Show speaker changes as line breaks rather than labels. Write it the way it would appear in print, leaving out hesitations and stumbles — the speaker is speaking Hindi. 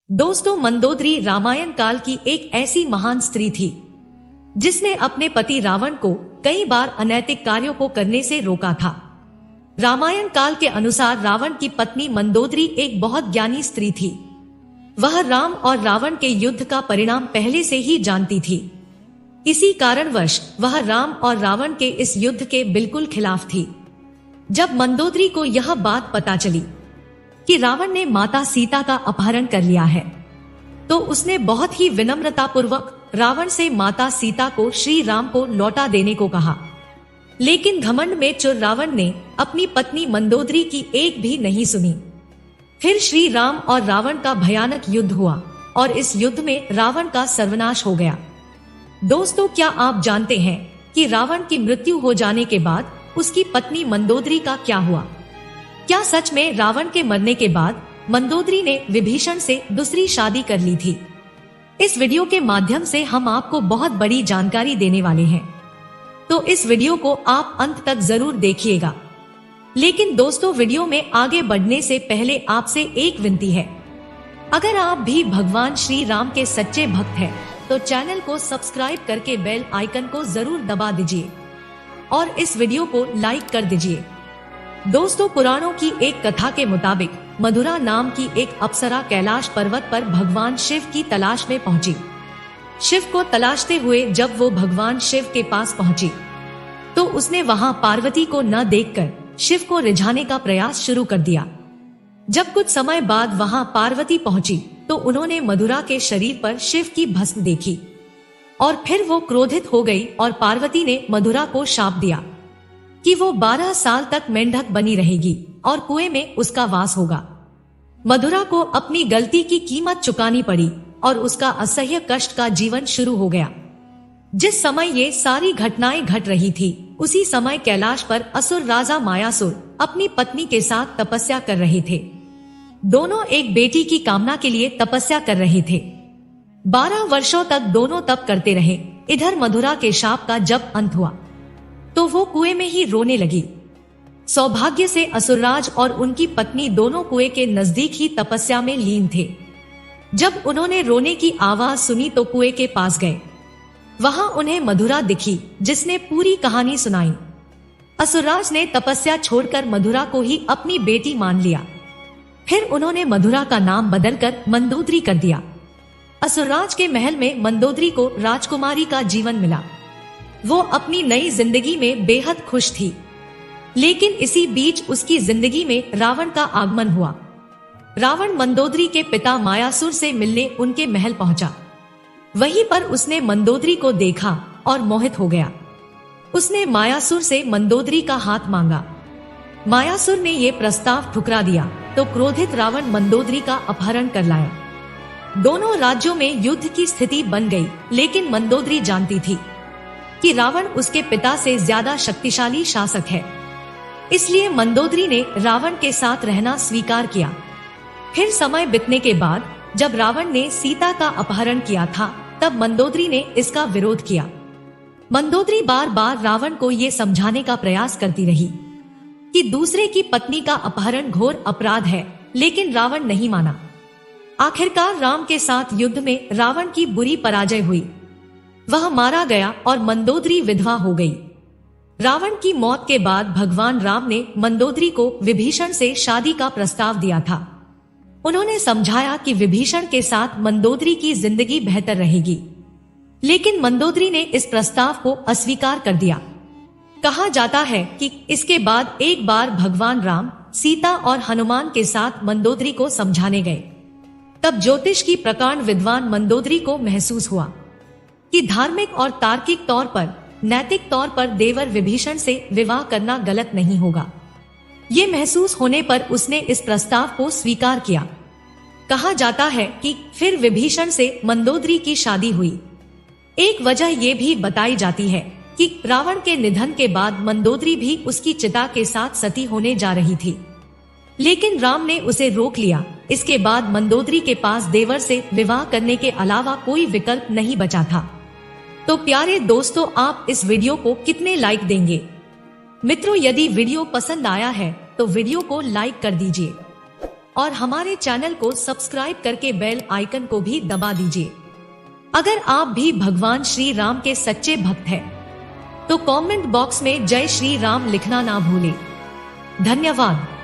दोस्तों, मंदोदरी रामायण काल की एक ऐसी महान स्त्री थी जिसने अपने पति रावण को कई बार अनैतिक कार्यों को करने से रोका था। रामायण काल के अनुसार रावण की पत्नी मंदोदरी एक बहुत ज्ञानी स्त्री थी। वह राम और रावण के युद्ध का परिणाम पहले से ही जानती थी। इसी कारणवश वह राम और रावण के इस युद्ध के बिल्कुल खिलाफ थी। जब मंदोदरी को यह बात पता चली कि रावण ने माता सीता का अपहरण कर लिया है, तो उसने बहुत ही विनम्रता पूर्वक रावण से माता सीता को श्री राम को लौटा देने को कहा। लेकिन घमंड में चुर रावण ने अपनी पत्नी मंदोदरी की एक भी नहीं सुनी। फिर श्री राम और रावण का भयानक युद्ध हुआ और इस युद्ध में रावण का सर्वनाश हो गया। दोस्तों, क्या आप जानते हैं कि रावण की मृत्यु हो जाने के बाद उसकी पत्नी मंदोदरी का क्या हुआ? क्या सच में रावण के मरने के बाद मंदोदरी ने विभीषण से दूसरी शादी कर ली थी? इस वीडियो के माध्यम से हम आपको बहुत बड़ी जानकारी देने वाले हैं, तो इस वीडियो को आप अंत तक जरूर देखिएगा। लेकिन दोस्तों, वीडियो में आगे बढ़ने से पहले आपसे एक विनती है, अगर आप भी भगवान श्री राम के सच्चे भक्त हैं, तो चैनल को सब्सक्राइब करके बेल आइकन को जरूर दबा दीजिए और इस वीडियो को लाइक कर दीजिए। दोस्तों, पुराणों की एक कथा के मुताबिक मधुरा नाम की एक अप्सरा कैलाश पर्वत पर भगवान शिव की तलाश में पहुंची। शिव को तलाशते हुए जब वो भगवान शिव के पास पहुंची, तो उसने वहां पार्वती को न देखकर शिव को रिझाने का प्रयास शुरू कर दिया। जब कुछ समय बाद वहां पार्वती पहुंची, तो उन्होंने मधुरा के शरीर पर शिव की भस्म देखी और फिर वो क्रोधित हो गई और पार्वती ने मधुरा को शाप दिया कि वो 12 साल तक मेंढक बनी रहेगी और कुएं में उसका वास होगा। मधुरा को अपनी गलती की कीमत चुकानी पड़ी और उसका असह्य कष्ट का जीवन शुरू हो गया। जिस समय ये सारी घटनाएं घट रही थी, उसी समय कैलाश पर असुर राजा मायासुर अपनी पत्नी के साथ तपस्या कर रहे थे। दोनों एक बेटी की कामना के लिए तपस्या कर रहे थे। 12 वर्षों तक दोनों तप करते रहे। इधर मधुरा के शाप का जब अंत हुआ, तो वो कुएं में ही रोने लगी। सौभाग्य से असुरराज और उनकी पत्नी दोनों कुएं के नजदीक ही तपस्या में लीन थे। जब उन्होंने रोने की आवाज सुनी तो कुएं के पास गए। वहां उन्हें मधुरा दिखी, जिसने पूरी कहानी सुनाई। असुरराज ने तपस्या छोड़कर मधुरा को ही अपनी बेटी मान लिया। फिर उन्होंने मधुरा का नाम बदलकर मंदोदरी कर दिया। असुरराज के महल में मंदोदरी को राजकुमारी का जीवन मिला। वो अपनी नई जिंदगी में बेहद खुश थी। लेकिन इसी बीच उसकी जिंदगी में रावण का आगमन हुआ। रावण मंदोदरी के पिता मायासुर से मिलने उनके महल पहुंचा। वहीं पर उसने मंदोदरी को देखा और मोहित हो गया। उसने मायासुर से मंदोदरी का हाथ मांगा। मायासुर ने ये प्रस्ताव ठुकरा दिया, तो क्रोधित रावण मंदोदरी का अपहरण कर लाया। दोनों राज्यों में युद्ध की स्थिति बन गई, लेकिन मंदोदरी जानती थी कि रावण उसके पिता से ज्यादा शक्तिशाली शासक है। इसलिए मंदोदरी ने रावण के साथ रहना स्वीकार किया। फिर समय बीतने के बाद जब रावण ने सीता का अपहरण किया था, तब मंदोदरी ने इसका विरोध किया। मंदोदरी बार बार रावण को ये समझाने का प्रयास करती रही कि दूसरे की पत्नी का अपहरण घोर अपराध है, लेकिन रावण नहीं माना। आखिरकार राम के साथ युद्ध में रावण की बुरी पराजय हुई। वह मारा गया और मंदोदरी विधवा हो गई। रावण की मौत के बाद भगवान राम ने मंदोदरी को विभीषण से शादी का प्रस्ताव दिया था। उन्होंने समझाया कि विभीषण के साथ मंदोदरी की जिंदगी बेहतर रहेगी, लेकिन मंदोदरी ने इस प्रस्ताव को अस्वीकार कर दिया। कहा जाता है कि इसके बाद एक बार भगवान राम सीता और हनुमान के साथ मंदोदरी को समझाने गए। तब ज्योतिष की प्रकांड विद्वान मंदोदरी को महसूस हुआ कि धार्मिक और तार्किक तौर पर, नैतिक तौर पर देवर विभीषण से विवाह करना गलत नहीं होगा। ये महसूस होने पर उसने इस प्रस्ताव को स्वीकार किया। कहा जाता है कि फिर विभीषण से मंदोदरी की शादी हुई। एक वजह ये भी बताई जाती है कि रावण के निधन के बाद मंदोदरी भी उसकी चिता के साथ सती होने जा रही थी, लेकिन राम ने उसे रोक लिया। इसके बाद मंदोदरी के पास देवर से विवाह करने के अलावा कोई विकल्प नहीं बचा था। तो प्यारे दोस्तों, आप इस वीडियो को कितने लाइक देंगे? मित्रों, यदि वीडियो पसंद आया है तो वीडियो को लाइक कर दीजिए और हमारे चैनल को सब्सक्राइब करके बेल आइकन को भी दबा दीजिए। अगर आप भी भगवान श्री राम के सच्चे भक्त हैं, तो कमेंट बॉक्स में जय श्री राम लिखना ना भूलें। धन्यवाद।